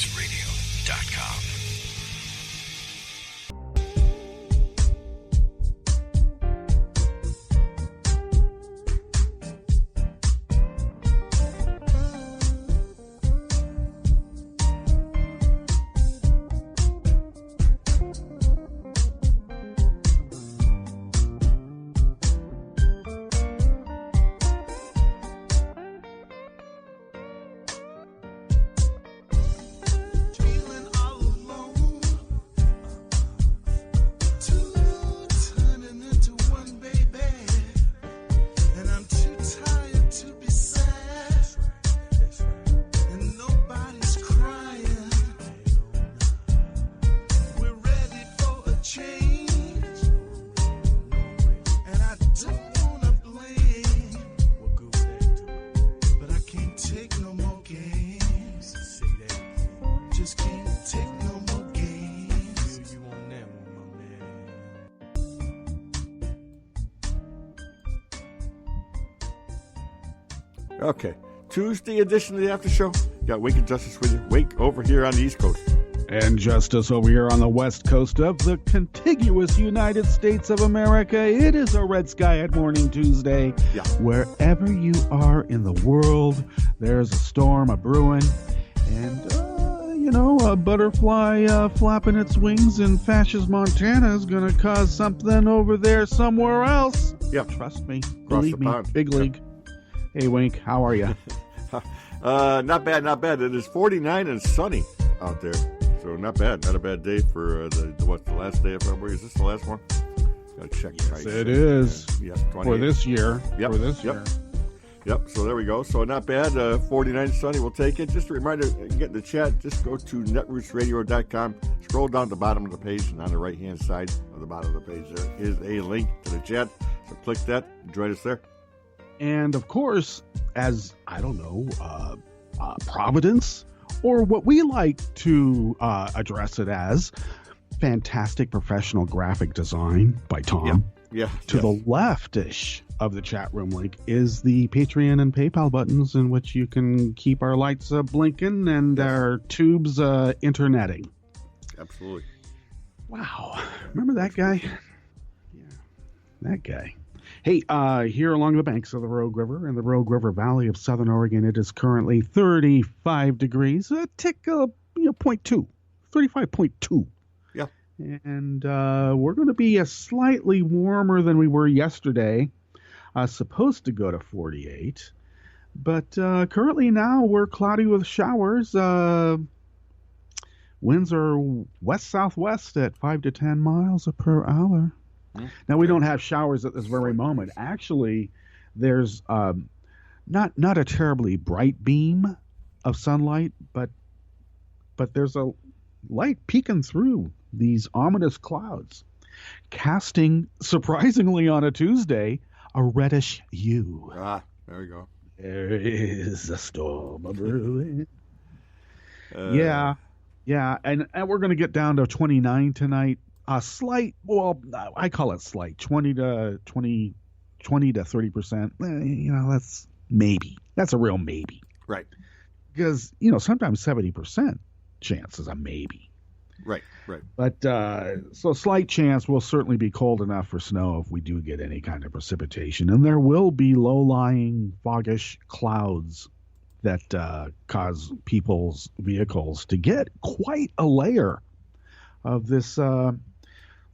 manuevers.com. Okay, Tuesday edition of the After Show. Got Wink and Justice with you. Wink over here on the East Coast. And Justice over here on the West Coast of the contiguous United States of America. It is a red sky at Morning Tuesday. Yeah. Wherever you are in the world, there's a storm a-brewing. And, a butterfly flapping its wings in Fascist Montana is going to cause something over there somewhere else. Yeah. Trust me. Across Believe the me. pond. Big league. Hey, Wink. How are you? Not bad, not bad. It is 49 and sunny out there. So not bad. Not a bad day for the last day of February. Is this the last one? Gotta check. Yes, it is. Yeah, for this year. Yep. For this year. Yep, so there we go. So not bad. 49 sunny, we'll take it. Just a reminder, get in the chat, just go to netrootsradio.com. Scroll down to the bottom of the page, and on the right-hand side of the bottom of the page there is a link to the chat. So click that, join us there. And, of course, as, Providence, or what we like to address it as, fantastic professional graphic design by Tom. Yeah. To the left-ish of the chat room link is the Patreon and PayPal buttons in which you can keep our lights blinking and our tubes interneting. Absolutely. Wow. Remember that guy? Yeah, that guy. Hey, here along the banks of the Rogue River in the Rogue River Valley of Southern Oregon, it is currently 35 degrees, a tick, 0.2, 35.2. Yeah. And we're going to be slightly warmer than we were yesterday. Supposed to go to 48. But currently now we're cloudy with showers. Winds are west-southwest at 5 to 10 miles per hour. Now, we don't have showers at this very moment. Actually, there's not a terribly bright beam of sunlight, but there's a light peeking through these ominous clouds, casting, surprisingly on a Tuesday, a reddish hue. Ah, there we go. There is a storm a-brewing. Yeah, and we're going to get down to 29 tonight. A slight, well, I call it slight, 20 to 30%. That's maybe. That's a real maybe. Right. Because, sometimes 70% chance is a maybe. Right. But, so slight chance will certainly be cold enough for snow if we do get any kind of precipitation. And there will be low-lying, foggish clouds that cause people's vehicles to get quite a layer of this,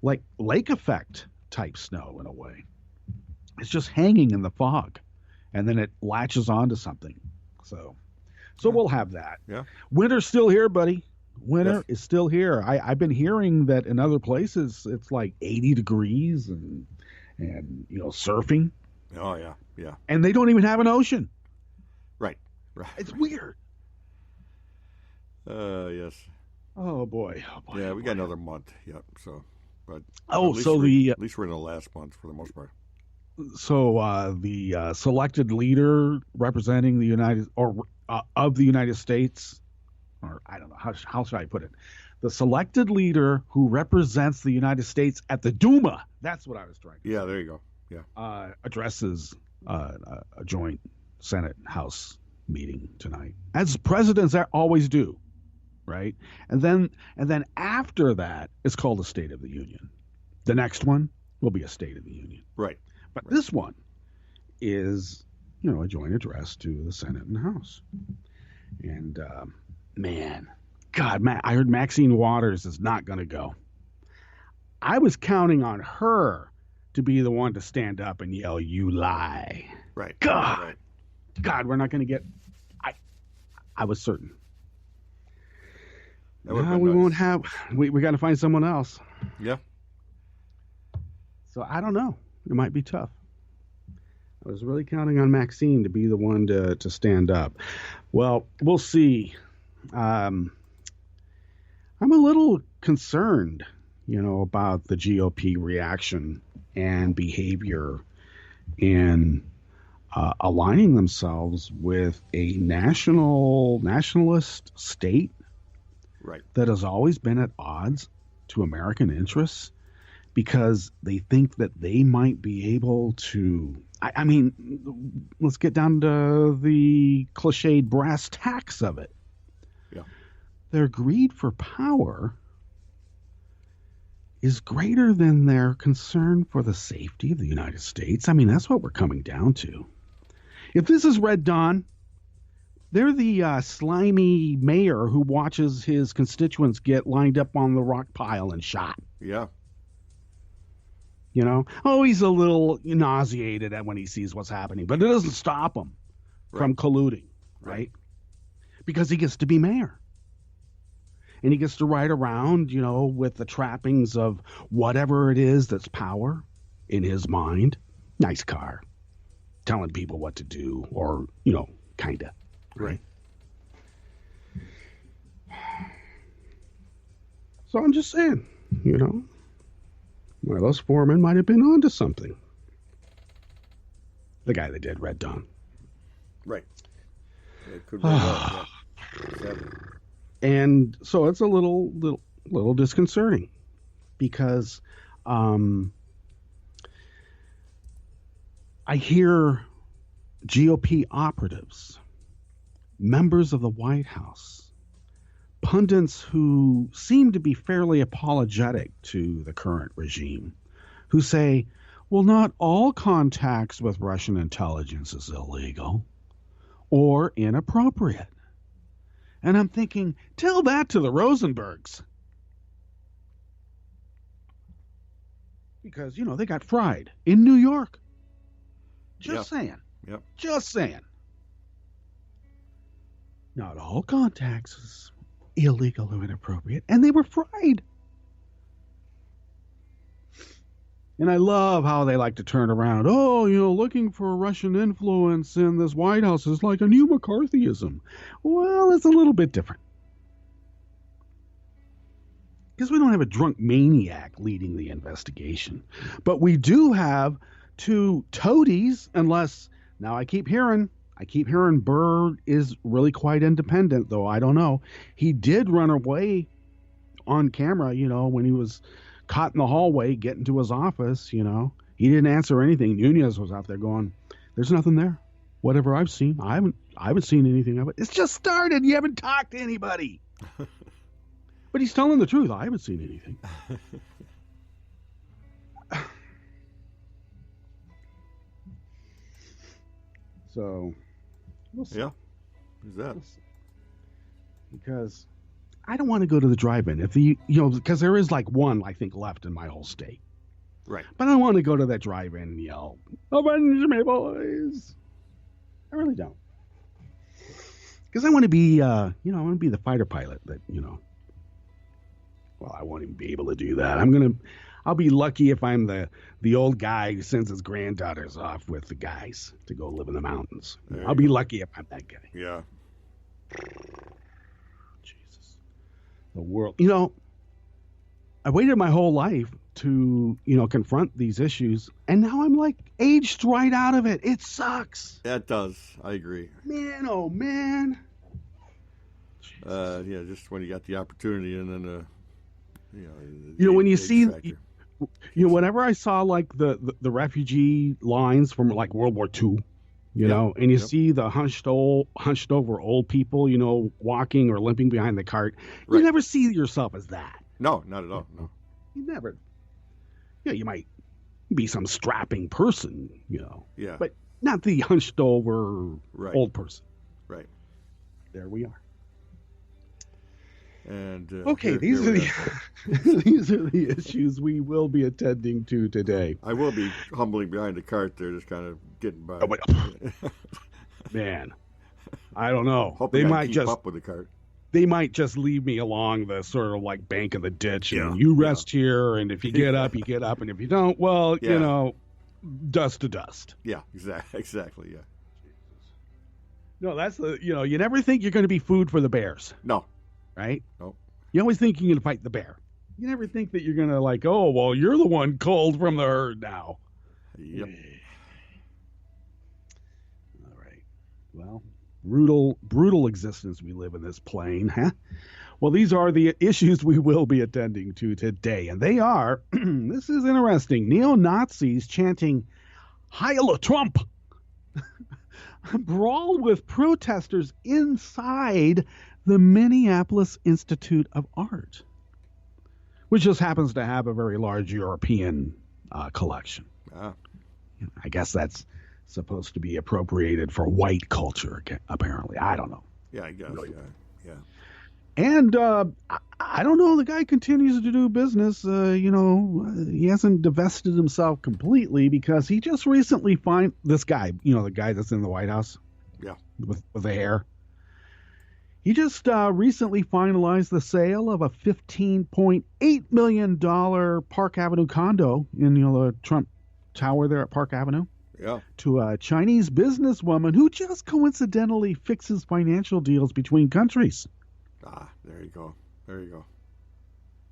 like lake effect type snow in a way. It's just hanging in the fog, and then it latches onto something. So we'll have that. Yeah. Winter's still here, buddy. Winter is still here. I've been hearing that in other places it's like 80 degrees and surfing. Oh yeah. And they don't even have an ocean. Right. It's weird. Yes. Oh boy. Yeah, we got another month. Yep. So, but at least we're in the last month for the most part. So the selected leader representing the of the United States, or I don't know how should I put it, the selected leader who represents the United States at the Duma. That's what I was trying to say. Yeah, there you go. Yeah. Addresses a joint Senate House meeting tonight, as presidents always do. right? And then after that, it's called a State of the Union. The next one will be a State of the Union. Right. But Right. this one is, a joint address to the Senate and House. And I heard Maxine Waters is not going to go. I was counting on her to be the one to stand up and yell, "You lie." Right. God. Right. God, we're not going to get. I was certain. That would've No, been we nice. won't have. We got to find someone else. Yeah. So I don't know. It might be tough. I was really counting on Maxine to be the one to stand up. Well, we'll see. I'm a little concerned, about the GOP reaction and behavior in aligning themselves with a nationalist state Right. that has always been at odds to American interests, because they think that they might be able to. I mean, let's get down to the cliched brass tacks of it. Yeah. Their greed for power is greater than their concern for the safety of the United States. I mean, that's what we're coming down to. If this is Red Dawn, they're the slimy mayor who watches his constituents get lined up on the rock pile and shot. Yeah. Oh, he's a little nauseated at when he sees what's happening, but it doesn't stop him from colluding, right? Because he gets to be mayor. And he gets to ride around, with the trappings of whatever it is that's power in his mind. Nice car. Telling people what to do, or, kind of. Right. So I'm just saying, those foremen might have been onto something. The guy that did Red Dawn. Right. It could be that. Yeah. And so it's a little disconcerting, because I hear GOP operatives, members of the White House, pundits who seem to be fairly apologetic to the current regime, who say, well, not all contacts with Russian intelligence is illegal or inappropriate. And I'm thinking, tell that to the Rosenbergs. Because, they got fried in New York. Just saying. Yep. Just saying. Not all contacts is illegal or inappropriate. And they were fried. And I love how they like to turn around. Oh, looking for Russian influence in this White House is like a new McCarthyism. Well, it's a little bit different. Because we don't have a drunk maniac leading the investigation. But we do have two toadies, unless, now I keep hearing Burr is really quite independent, though I don't know. He did run away on camera, when he was caught in the hallway getting to his office. He didn't answer anything. Nunez was out there going, there's nothing there. Whatever I've seen, I haven't seen anything of it. It's just started. You haven't talked to anybody. But he's telling the truth. I haven't seen anything. So we'll see. Yeah. Who's that? Because I don't want to go to the drive-in because there is like one, I think, left in my whole state. Right. But I want to go to that drive-in and yell, "Avenge me, boys!" I really don't. Because I want to be, I want to be the fighter pilot that, well, I won't even be able to do that. I'll be lucky if I'm the old guy who sends his granddaughters off with the guys to go live in the mountains. I'll be lucky if I'm that guy. Yeah. Jesus. The world. I waited my whole life to, confront these issues, and now I'm like aged right out of it. It sucks. That does. I agree. Man, oh man. Yeah, just when you got the opportunity, and then when you age see factor. whenever I saw like the refugee lines from like World War II, you Yep. know, and you Yep. see the hunched over old people, you know, walking or limping behind the cart. You Right. never see yourself as that. No, not at all. No. You never. Yeah, you might be some strapping person, you know, Yeah. but not the hunched over Right. old person. Right. There we are. And Okay, here these are we the these are the issues we will be attending to today. I will be humbling behind the cart there, just kind of getting by. Oh, but, man, I don't know. Hoping They I might keep just up with the cart. they might just leave me along the sort of like bank of the ditch, and Yeah, you rest here, and if you get up, you get up, and if you don't, well, Yeah. you know, dust to dust. Yeah, exactly. Yeah. No, that's the you never think you're going to be food for the bears, No. right? No. You always think you're going to fight the bear. You never think that you're going to like, oh, well, you're the one culled from the herd now. Yep. All right. Well, brutal existence we live in this plane, huh? Well, these are the issues we will be attending to today, and they are, this is interesting, neo-Nazis chanting, Heil Trump, brawl with protesters inside the Minneapolis Institute of Art, which just happens to have a very large European collection. Ah. I guess that's supposed to be appropriated for white culture, apparently. I don't know. Yeah, I guess. Really? Yeah. And I don't know. The guy continues to do business. He hasn't divested himself completely because he just recently this guy, the guy that's in the White House. Yeah. With the hair. He just recently finalized the sale of a $15.8 million Park Avenue condo in the Trump Tower there at Park Avenue. Yeah. To a Chinese businesswoman who just coincidentally fixes financial deals between countries. Ah, there you go. There you go.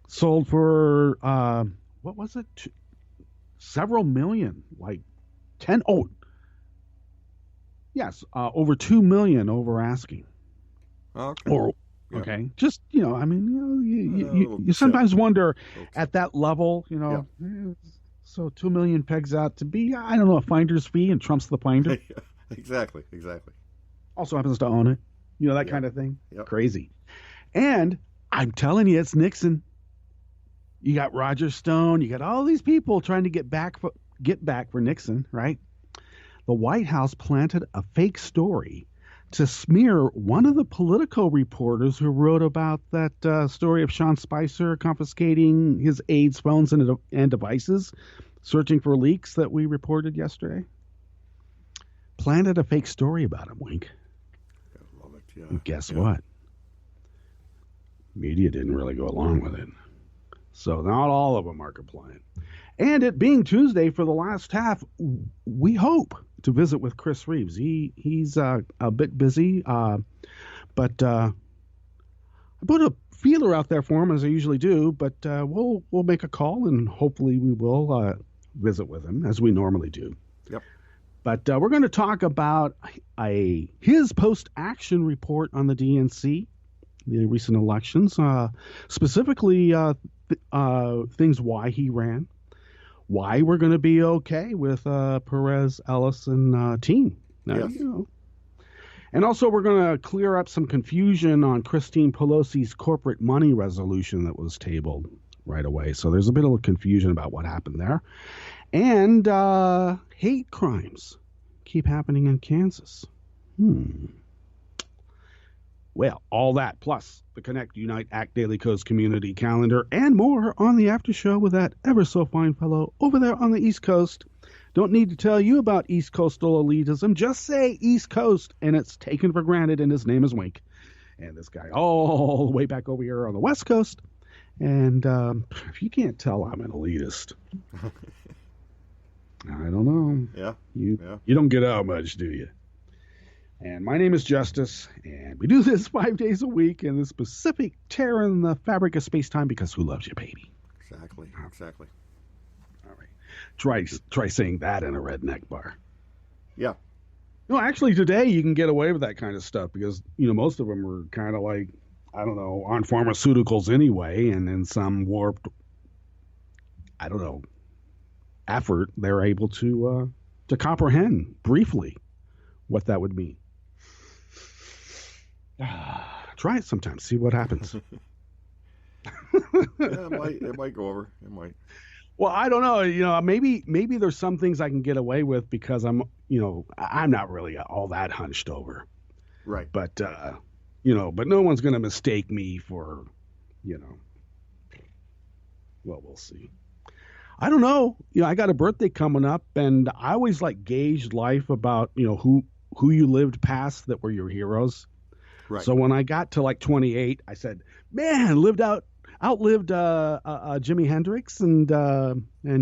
Sold for what was it? Several million, like 10. Oh, yes, over 2 million over asking. Okay. Or Yeah. okay, just you little sometimes tip. wonder Little at that level, so 2 million pegs out to be, I don't know, a finder's fee, and Trump's the finder. Exactly. Also happens to own it, that Yeah. kind of thing. Yep. Crazy. And I'm telling you, it's Nixon. You got Roger Stone. You got all these people trying to get back for Nixon, right? The White House planted a fake story to smear one of the Politico reporters who wrote about that story of Sean Spicer confiscating his aides' phones and devices, searching for leaks that we reported yesterday. Planted a fake story about him, Wink. I love it. Yeah. And guess Yeah. what? Media didn't really go along with it. So not all of them are compliant. And it being Tuesday for the last half, we hope to visit with Chris Reeves. He's a bit busy, but I put a feeler out there for him as I usually do. But we'll make a call and hopefully we will visit with him as we normally do. Yep. But we're going to talk about his post-action report on the DNC, the recent elections, specifically things why he ran, why we're going to be okay with Perez, Ellis, and team. Now, Yes. And also we're going to clear up some confusion on Christine Pelosi's corporate money resolution that was tabled right away. So there's a bit of confusion about what happened there. And hate crimes keep happening in Kansas. Well, all that, plus the Connect, Unite, Act Daily Coast community calendar, and more on the after show with that ever so fine fellow over there on the East Coast. Don't need to tell you about East Coastal elitism. Just say East Coast, and it's taken for granted, and his name is Wink. And this guy all the way back over here on the West Coast. And if you can't tell I'm an elitist, I don't know. Yeah. You don't get out much, do you? And my name is Justice, and we do this 5 days a week in the specific tear in the fabric of space-time because who loves you, baby? Exactly. All right. Try saying that in a redneck bar. Yeah. No, actually, today you can get away with that kind of stuff because, most of them are kind of like, I don't know, on pharmaceuticals anyway, and in some warped, I don't know, effort, they're able to comprehend briefly what that would mean. Try it sometime. See what happens. Yeah, it might go over. It might. Well, I don't know. Maybe there's some things I can get away with because I'm not really all that hunched over. Right. But but no one's going to mistake me for, well, we'll see. I don't know. I got a birthday coming up, and I always gauged life about, who you lived past that were your heroes. Right. So when I got to 28, I said, man, outlived Jimi Hendrix and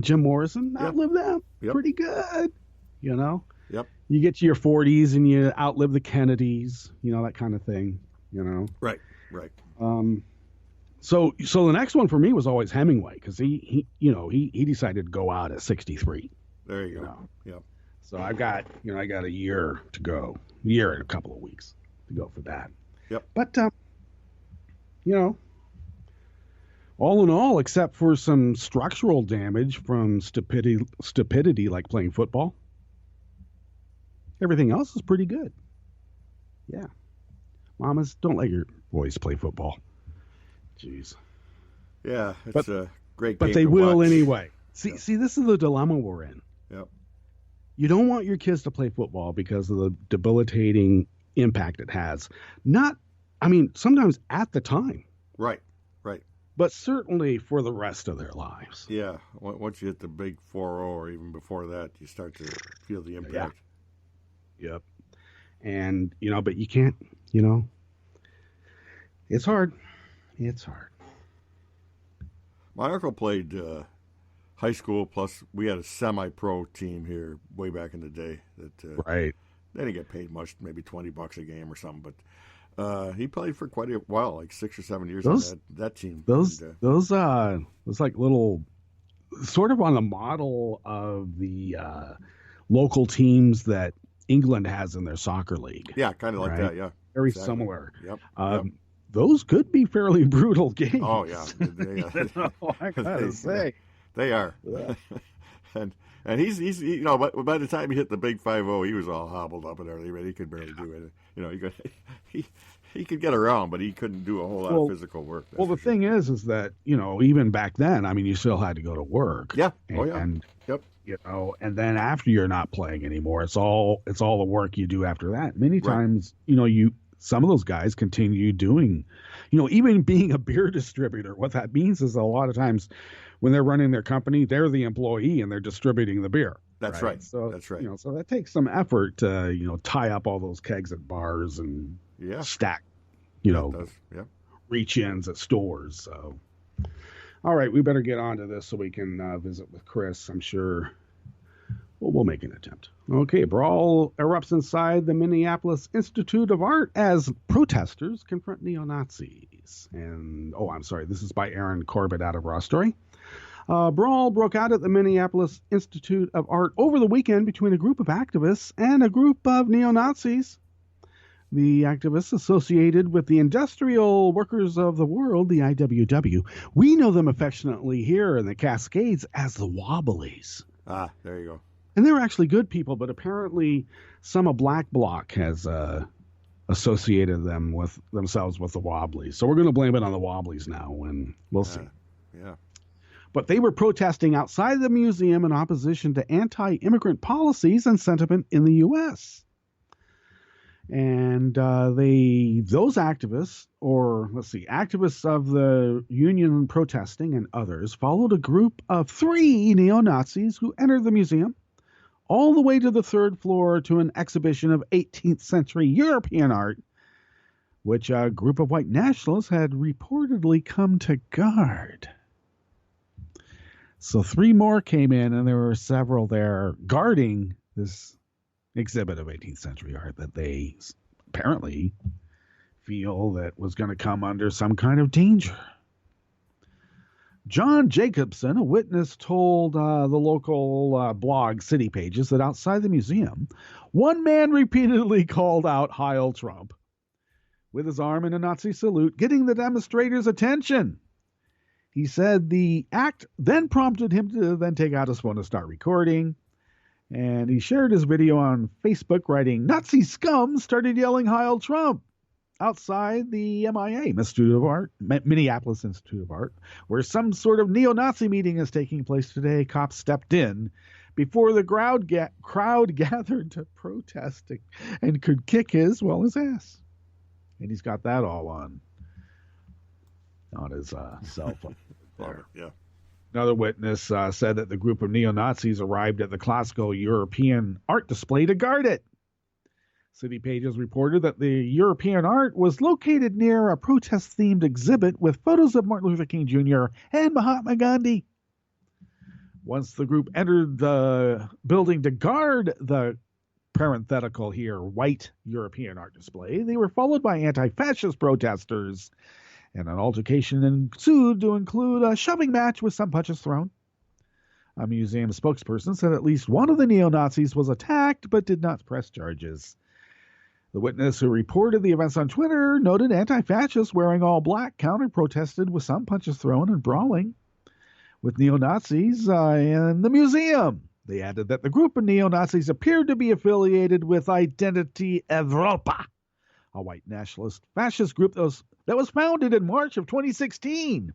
Jim Morrison. Yep. Outlived them. Yep. Pretty good. Yep. You get to your 40s and you outlive the Kennedys, that kind of thing, Right. So the next one for me was always Hemingway because he decided to go out at 63. There you go. Yep. So I got a year to go, a year and a couple of weeks to go for that. Yep. But all in all, except for some structural damage from stupidity like playing football, everything else is pretty good. Yeah. Mamas, don't let your boys play football. Jeez. Yeah, it's a great game. But they to will watch. anyway. See, this is the dilemma we're in. Yep. You don't want your kids to play football because of the debilitating impact it has. Sometimes at the time. Right. But certainly for the rest of their lives. Yeah. Once you hit the big 4-0 or even before that, you start to feel the impact. Yeah. Yep. And, but you can't, it's hard. It's hard. My uncle played high school, plus we had a semi-pro team here way back in the day. Right. They didn't get paid much, maybe $20 a game or something, but he played for quite a while, 6 or 7 years on that team. Those little, sort of on the model of the local teams that England has in their soccer league. Yeah, kind of like right? that, yeah. Very Exactly. similar. Yep. Those could be fairly brutal games. Oh, yeah. I gotta say. They are. Yeah. And he's but by the time he hit the big 5-0, he was all hobbled up and everything. He could barely do it. He could get around, but he couldn't do a whole lot of physical work. Well, the thing is that, even back then, you still had to go to work. Yeah. And, yep. And then after you're not playing anymore, it's all the work you do after that. Many times, some of those guys continue doing, even being a beer distributor. What that means is a lot of times when they're running their company, they're the employee and they're distributing the beer. That's right. So that's right. So that takes some effort to, tie up all those kegs at bars and stack, reach-ins at stores. So, all right, we better get on to this so we can visit with Chris. I'm sure we'll make an attempt. Okay, brawl erupts inside the Minneapolis Institute of Art as protesters confront neo-Nazis. And, this is by Aaron Corbett out of Raw Story. Brawl broke out at the Minneapolis Institute of Art over the weekend between a group of activists and a group of neo-Nazis. The activists associated with the Industrial Workers of the World, the IWW, we know them affectionately here in the Cascades as the Wobblies. Ah, there you go. And they were actually good people, but apparently some of Black Bloc has associated themselves with the Wobblies. So we're going to blame it on the Wobblies now, and we'll see. Yeah. But they were protesting outside the museum in opposition to anti-immigrant policies and sentiment in the U.S. And those activists, activists of the union protesting and others, followed a group of 3 neo-Nazis who entered the museum all the way to the 3rd floor to an exhibition of 18th century European art, which a group of white nationalists had reportedly come to guard. So 3 more came in, and there were several there guarding this exhibit of 18th century art that they apparently feel that was going to come under some kind of danger. John Jacobson, a witness, told the local blog City Pages that outside the museum, one man repeatedly called out Heil Trump with his arm in a Nazi salute, getting the demonstrators' attention. He said the act then prompted him to then take out his phone and start recording. And he shared his video on Facebook, writing, "Nazi scum started yelling Heil Trump outside the Minneapolis Institute of Art, where some sort of neo-Nazi meeting is taking place today. Cops stepped in before the crowd gathered to protest and could kick his ass." And he's got that all on his cell phone. Yeah. Another witness said that the group of neo-Nazis arrived at the classical European art display to guard it. City Pages reported that the European art was located near a protest-themed exhibit with photos of Martin Luther King Jr. and Mahatma Gandhi. Once the group entered the building to guard the parenthetical here white European art display, they were followed by anti-fascist protesters, and an altercation ensued to include a shoving match with some punches thrown. A museum spokesperson said at least one of the neo-Nazis was attacked but did not press charges. The witness who reported the events on Twitter noted anti-fascists wearing all black counter-protested with some punches thrown and brawling with neo-Nazis in the museum. They added that the group of neo-Nazis appeared to be affiliated with Identity Evropa, a white nationalist fascist group that was founded in March of 2016.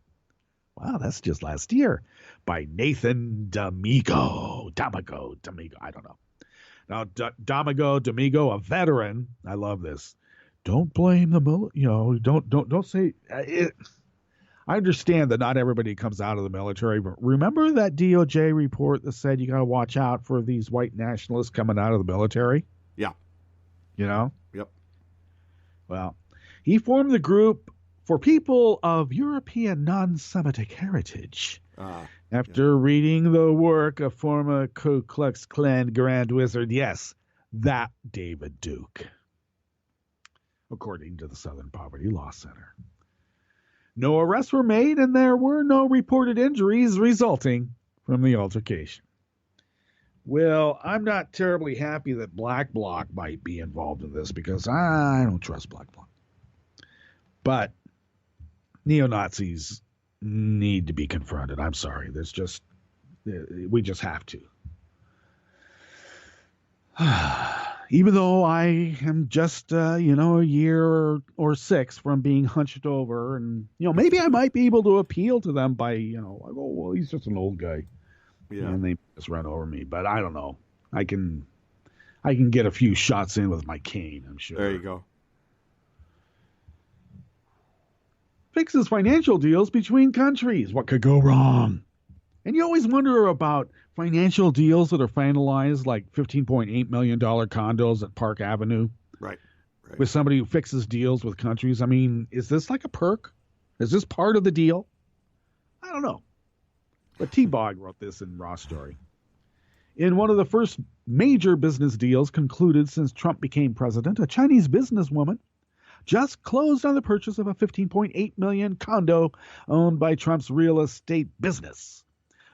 Wow, that's just last year, by Nathan D'Amico. I don't know. Now, D'Amico, a veteran, I love this. Don't blame the military. Don't say it. I understand that not everybody comes out of the military, but remember that DOJ report that said you got to watch out for these white nationalists coming out of the military? Yeah. Yep. Well, he formed the group for people of European non-Semitic heritage after reading the work of former Ku Klux Klan Grand Wizard, yes, that David Duke, according to the Southern Poverty Law Center. No arrests were made, and there were no reported injuries resulting from the altercation. Well, I'm not terribly happy that Black Bloc might be involved in this because I don't trust Black Bloc. But neo-Nazis need to be confronted. I'm sorry. We just have to. Even though I am just, a year or 6 from being hunched over, and, maybe I might be able to appeal to them by, well, he's just an old guy. Yeah. And they just run over me. But I don't know. I can get a few shots in with my cane, I'm sure. There you go. Fixes financial deals between countries. What could go wrong? And you always wonder about financial deals that are finalized, like $15.8 million condos at Park Avenue. Right. With somebody who fixes deals with countries. I mean, is this like a perk? Is this part of the deal? I don't know. But T-Bog wrote this in Raw Story. In one of the first major business deals concluded since Trump became president, a Chinese businesswoman just closed on the purchase of a $15.8 million condo owned by Trump's real estate business.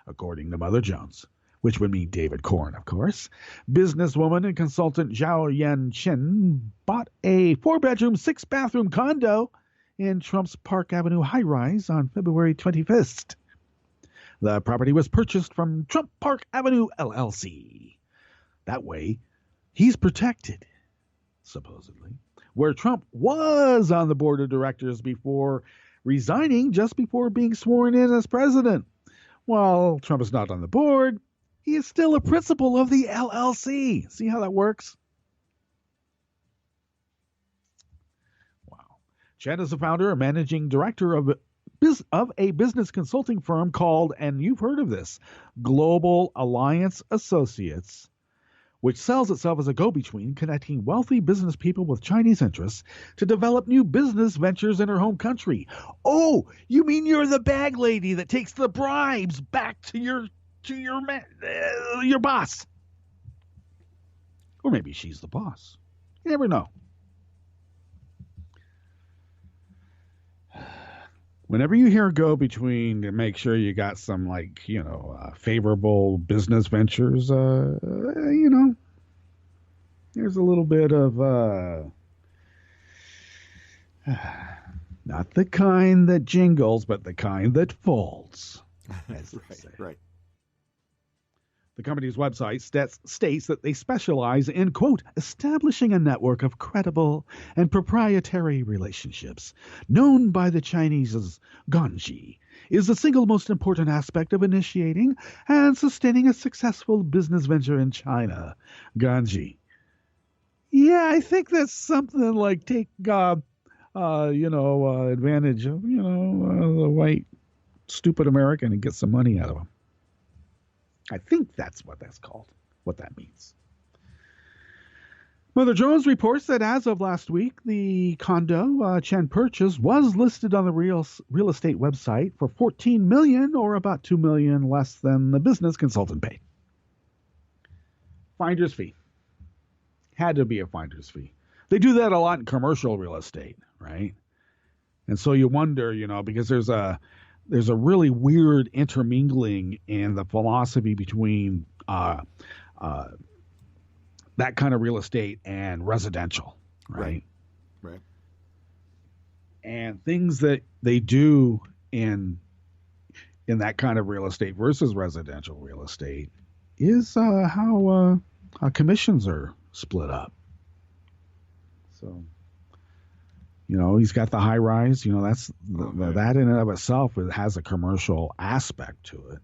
According to Mother Jones, which would mean David Corn, of course, businesswoman and consultant Zhao Yanqin bought a 4-bedroom, 6-bathroom condo in Trump's Park Avenue high-rise on February 25th. The property was purchased from Trump Park Avenue LLC. That way, he's protected, supposedly, where Trump was on the board of directors before resigning just before being sworn in as president. While Trump is not on the board, he is still a principal of the LLC. See how that works? Wow. Chen is the founder and managing director of a business consulting firm called, and you've heard of this, Global Alliance Associates, which sells itself as a go-between connecting wealthy business people with Chinese interests to develop new business ventures in her home country. Oh, you mean you're the bag lady that takes the bribes back to your boss? Or maybe she's the boss. You never know. Whenever you hear go-between, to make sure you got some, favorable business ventures, there's a little bit of, not the kind that jingles, but the kind that folds. Right. The company's website states that they specialize in, quote, establishing a network of credible and proprietary relationships, known by the Chinese as ganji, is the single most important aspect of initiating and sustaining a successful business venture in China. Ganji. Yeah, I think that's something like take, advantage of, the white, stupid American and get some money out of them. I think that's what that's called, what that means. Mother Jones reports that as of last week, the condo Chen purchased was listed on the real estate website for $14 million, or about $2 million less than the business consultant paid. Finder's fee. Had to be a finder's fee. They do that a lot in commercial real estate, right? And so you wonder, because there's a really weird intermingling in the philosophy between that kind of real estate and residential, right? Right. And things that they do in that kind of real estate versus residential real estate is how commissions are split up. So, he's got the high rise. That's that in and of itself has a commercial aspect to it.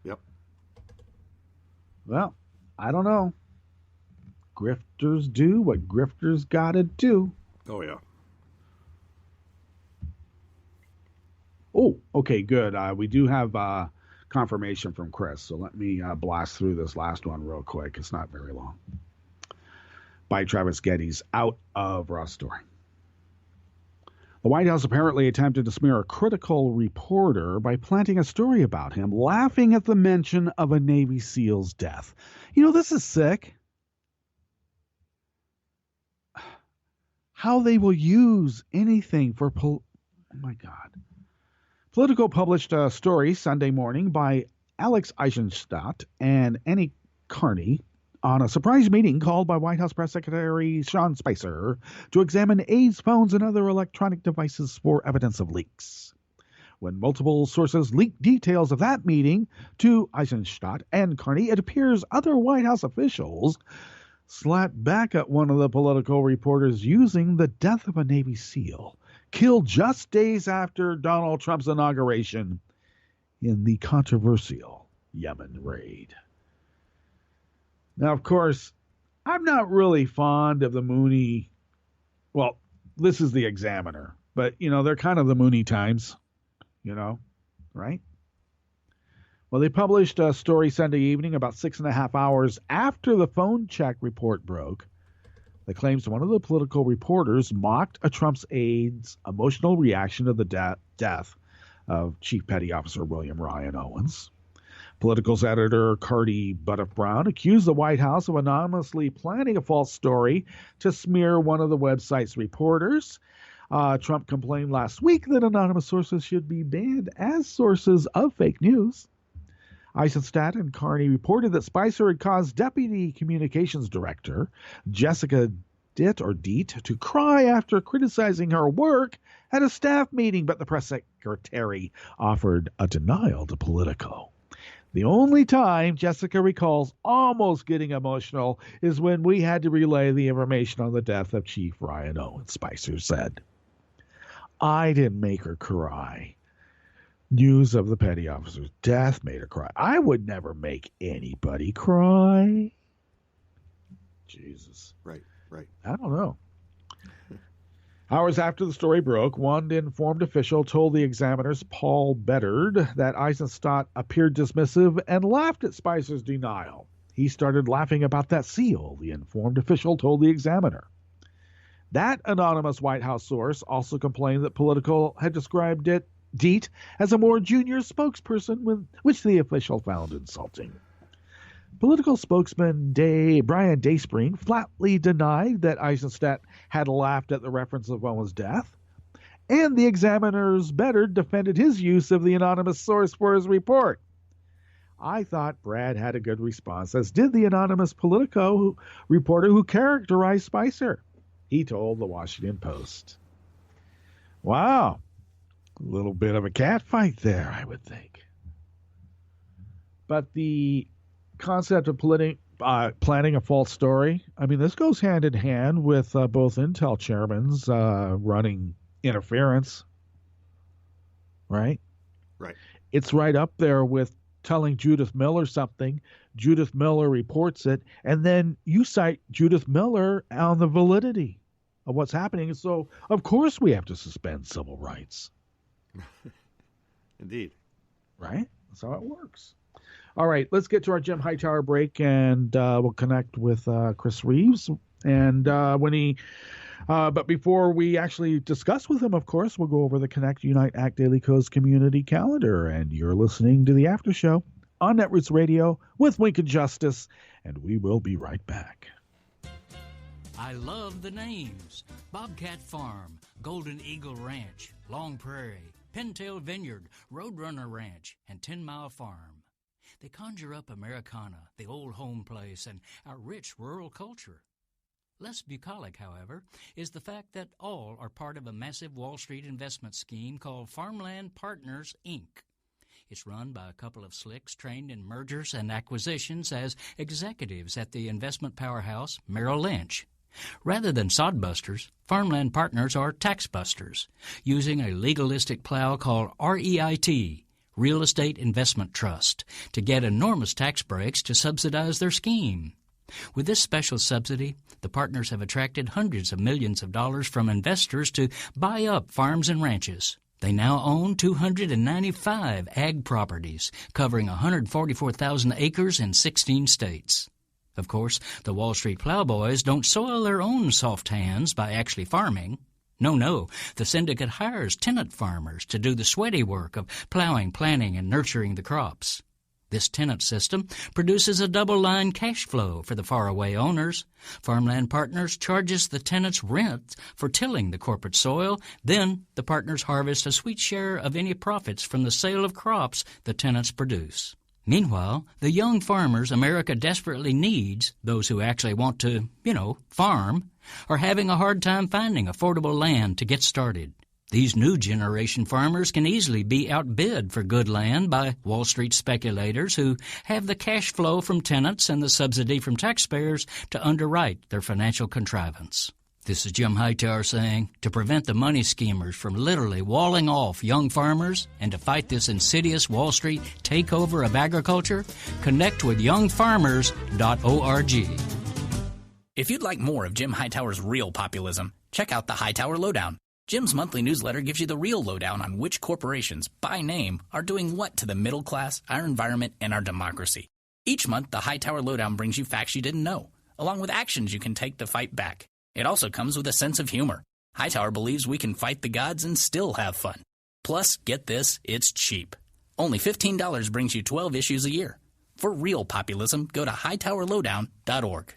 Yep. Well, I don't know. Grifters do what grifters gotta do. Oh yeah. Oh, okay, good. We do have confirmation from Chris, so let me blast through this last one real quick. It's not very long. By Travis Getty's out of Raw Story. The White House apparently attempted to smear a critical reporter by planting a story about him, laughing at the mention of a Navy SEAL's death. This is sick. How they will use anything for oh my God. Politico published a story Sunday morning by Alex Eisenstadt and Annie Carney on a surprise meeting called by White House Press Secretary Sean Spicer to examine aides' phones and other electronic devices for evidence of leaks. When multiple sources leaked details of that meeting to Eisenstadt and Carney, it appears other White House officials slapped back at one of the Politico reporters using the death of a Navy SEAL, killed just days after Donald Trump's inauguration in the controversial Yemen raid. Now, of course, I'm not really fond of the Mooney. Well, this is the Examiner, but, they're kind of the Mooney Times, right? Well, they published a story Sunday evening about 6.5 hours after the phone check report broke that claims one of the Political reporters mocked a Trump's aide's emotional reaction to the death of Chief Petty Officer William Ryan Owens. Political's editor Cardi Buttoff Brown accused the White House of anonymously planning a false story to smear one of the website's reporters. Trump complained last week that anonymous sources should be banned as sources of fake news. Eisenstadt and Carney reported that Spicer had caused Deputy Communications Director Jessica Diet to cry after criticizing her work at a staff meeting, but the press secretary offered a denial to Politico. The only time Jessica recalls almost getting emotional is when we had to relay the information on the death of Chief Ryan Owens, Spicer said. I didn't make her cry. News of the petty officer's death made her cry. I would never make anybody cry. Jesus. Right. I don't know. Hours after the story broke, one informed official told the Examiner's Paul Bedard that Eisenstadt appeared dismissive and laughed at Spicer's denial. He started laughing about that seal, the informed official told the Examiner. That anonymous White House source also complained that Politico had described Diet as a more junior spokesperson, which the official found insulting. Political spokesman Brian Dayspring flatly denied that Eisenstadt had laughed at the reference of Owens' death, and the Examiner's Bedard defended his use of the anonymous source for his report. I thought Brad had a good response, as did the anonymous Politico reporter who characterized Spicer. He told the Washington Post. Wow. A little bit of a catfight there, I would think. But the concept of planting a false story, I mean, this goes hand in hand with both Intel chairmans running interference, right? Right. It's right up there with telling Judith Miller something. Judith Miller reports it, and then you cite Judith Miller on the validity of what's happening. So, of course, we have to suspend civil rights. Indeed. Right? That's how it works. All right, let's get to our Jim Hightower break, and we'll connect with Chris Reeves. And but before we actually discuss with him, of course, we'll go over the Connect, Unite, Act Daily Co's community calendar. And you're listening to the After Show on Netroots Radio with Wink and Justice, and we will be right back. I love the names: Bobcat Farm, Golden Eagle Ranch, Long Prairie, Pintail Vineyard, Roadrunner Ranch, and 10 Mile Farm. They conjure up Americana, the old home place, and our rich rural culture. Less bucolic, however, is the fact that all are part of a massive Wall Street investment scheme called Farmland Partners, Inc. It's run by a couple of slicks trained in mergers and acquisitions as executives at the investment powerhouse Merrill Lynch. Rather than sodbusters, Farmland Partners are taxbusters, using a legalistic plow called REIT, Real Estate Investment Trust, to get enormous tax breaks to subsidize their scheme. With this special subsidy, the partners have attracted hundreds of millions of dollars from investors to buy up farms and ranches. They now own 295 ag properties, covering 144,000 acres in 16 states. Of course, the Wall Street plowboys don't soil their own soft hands by actually farming. No, the syndicate hires tenant farmers to do the sweaty work of plowing, planting, and nurturing the crops. This tenant system produces a double-line cash flow for the faraway owners. Farmland Partners charges the tenants rent for tilling the corporate soil. Then the partners harvest a sweet share of any profits from the sale of crops the tenants produce. Meanwhile, the young farmers America desperately needs, those who actually want to, farm, are having a hard time finding affordable land to get started. These new generation farmers can easily be outbid for good land by Wall Street speculators who have the cash flow from tenants and the subsidy from taxpayers to underwrite their financial contrivance. This is Jim Hightower saying, to prevent the money schemers from literally walling off young farmers and to fight this insidious Wall Street takeover of agriculture, connect with youngfarmers.org. If you'd like more of Jim Hightower's real populism, check out the Hightower Lowdown. Jim's monthly newsletter gives you the real lowdown on which corporations, by name, are doing what to the middle class, our environment, and our democracy. Each month, the Hightower Lowdown brings you facts you didn't know, along with actions you can take to fight back. It also comes with a sense of humor. Hightower believes we can fight the gods and still have fun. Plus, get this, it's cheap. Only $15 brings you 12 issues a year. For real populism, go to hightowerlowdown.org.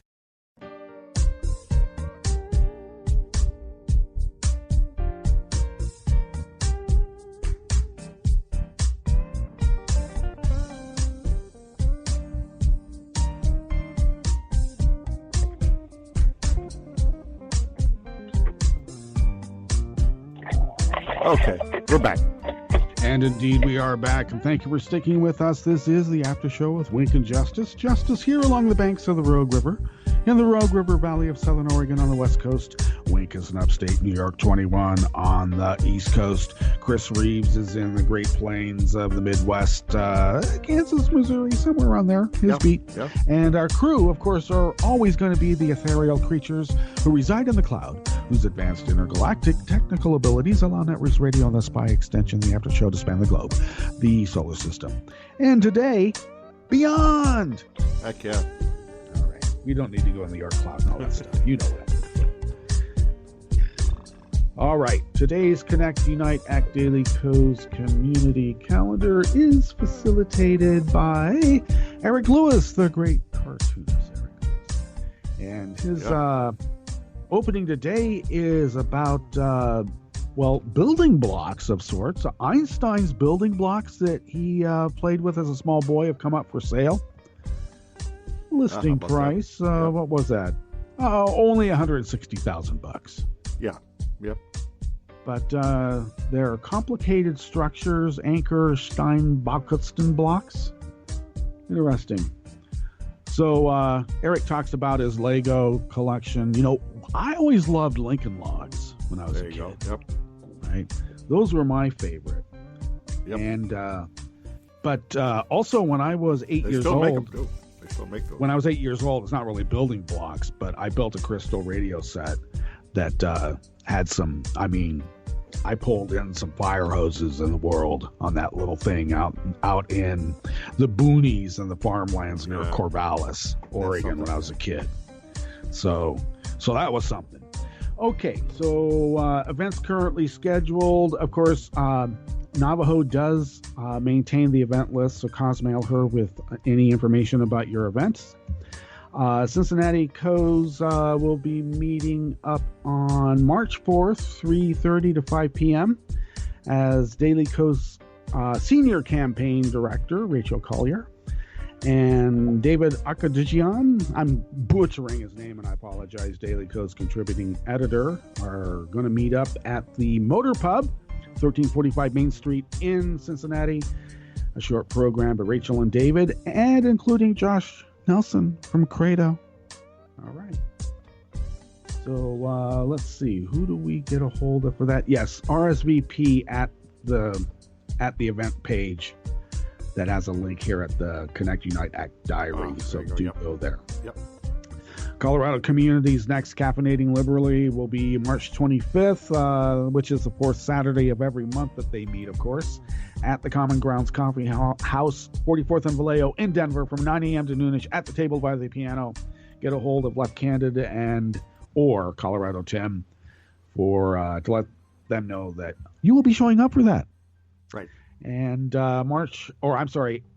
Okay, we're back. And indeed, we are back. And thank you for sticking with us. This is the After Show with Wink and Justice. Justice here along the banks of the Rogue River, in the Rogue River Valley of Southern Oregon on the West Coast. Wink is in upstate New York, 21 on the East Coast. Chris Reeves is in the Great Plains of the Midwest, Kansas, Missouri, somewhere around there, his beat. Yep. And our crew, of course, are always going to be the ethereal creatures who reside in the cloud, whose advanced intergalactic technical abilities allow Netroots Radio and thus by extension the After Show to span the globe, the solar system. And today, beyond. Heck yeah. All right. We don't need to go in the York cloud and all that stuff. You know that. All right. Today's Connect, Unite, Act Daily Co's community calendar is facilitated by Eric Lewis, the great cartoonist Eric Lewis. And his opening today is about, building blocks of sorts. Einstein's building blocks that he played with as a small boy have come up for sale. Listing price, what was that? Only $160,000. Yeah. Yep. But they're complicated structures, Anchor Steinbockutsten blocks. Interesting. So Eric talks about his Lego collection. You know, I always loved Lincoln Logs when I was a kid. There you go. Yep. Right, those were my favorite. Yep. And but also when I was 8 years still old, make them too. They still make those. when I was 8 years old, it's not really building blocks, but I built a crystal radio set that had some. I mean, I pulled in some fire hoses in the world on that little thing out in the boonies and the farmlands near Corvallis, Oregon, when I was a kid. So that was something. Okay, so events currently scheduled. Of course, Navajo does maintain the event list, so cosmail her with any information about your events. Cincinnati Co's will be meeting up on March 4th, 3:30 to 5 p.m. as Daily Co's Senior Campaign Director, Rachel Collier, and David Akadijian, I'm butchering his name and I apologize, Daily Co's contributing editor, are going to meet up at the Motor Pub, 1345 Main Street in Cincinnati. A short program by Rachel and David, and including Josh Nelson from Credo. All right. So let's see. Who do we get a hold of for that? Yes, RSVP at the event page that has a link here at the Connect Unite Act diary. So go there. Yep. Colorado Community's next Caffeinating Liberally will be March 25th, which is the fourth Saturday of every month that they meet, of course, at the Common Grounds Coffee House, 44th and Vallejo in Denver from 9 a.m. to noonish at the table by the piano. Get a hold of Left Candid or Colorado Tim to let them know that you will be showing up for that. Right. And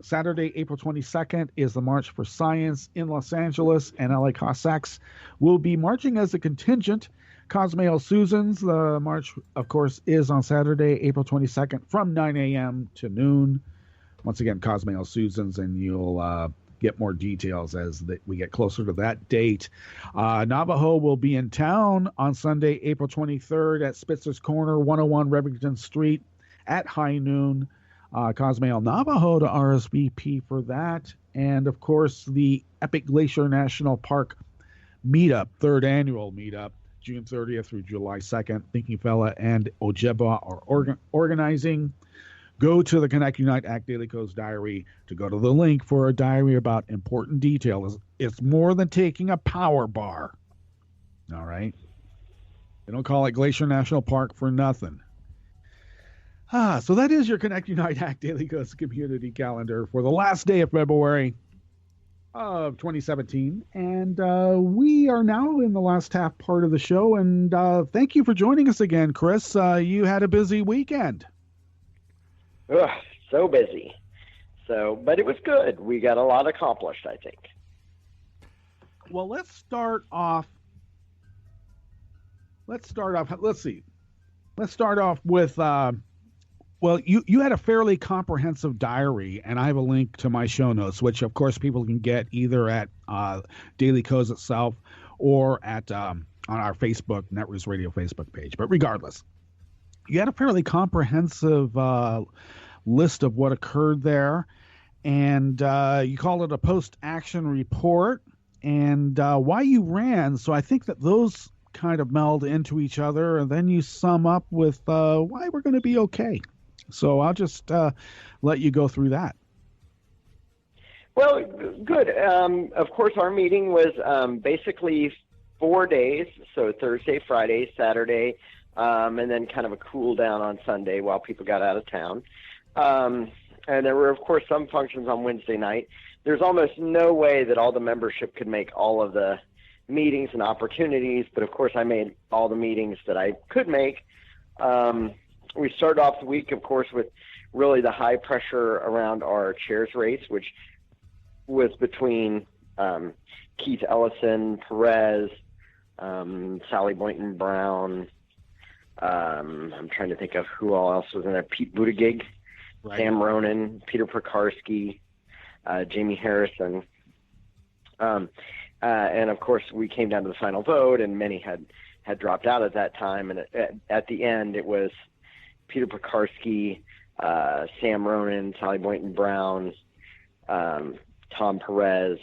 Saturday, April 22nd is the March for Science in Los Angeles, and LA Cossacks will be marching as a contingent. Cosmail Susans, the march, of course, is on Saturday, April 22nd from 9 a.m. to noon. Once again, Cosmail Susans, and you'll get more details as we get closer to that date. Navajo will be in town on Sunday, April 23rd at Spitzer's Corner, 101 Revington Street at high noon. Cosmail Navajo to RSVP for that. And, of course, the Epic Glacier National Park meetup, third annual meetup, June 30th through July 2nd. Thinking Fella and Ojibwa are organizing. Go to the Connect Unite Act Daily Co's diary to go to the link for a diary about important details. It's more than taking a power bar. All right? They don't call it Glacier National Park for nothing. So that is your Connect Unite Act Daily Co's community calendar for the last day of February of 2017. And we are now in the last half part of the show. And thank you for joining us again, Chris. You had a busy weekend. Ugh, so busy. But it was good. We got a lot accomplished, I think. Well, let's start off with, well, you had a fairly comprehensive diary, and I have a link to my show notes, which, of course, people can get either at Daily Co's itself or at on our Facebook, Netroots Radio Facebook page. But regardless, you had a fairly comprehensive list of what occurred there, and you called it a post-action report and why you ran. So I think that those kind of meld into each other, and then you sum up with why we're going to be okay. So I'll just let you go through that. Well, good. Of course, our meeting was basically 4 days, so Thursday, Friday, Saturday, and then kind of a cool down on Sunday while people got out of town. And there were, of course, some functions on Wednesday night. There's almost no way that all the membership could make all of the meetings and opportunities, but of course I made all the meetings that I could make. We started off the week, of course, with really the high pressure around our chairs race, which was between Keith Ellison, Perez, Sally Boynton Brown. I'm trying to think of who all else was in there. Pete Buttigieg, right. Sam Ronan, Peter Prakarsky, Jamie Harrison. And of course, we came down to the final vote, and many had dropped out at that time. And at the end, it was Peter Prakarsky, Sam Ronan, Sally Boynton Brown, Tom Perez,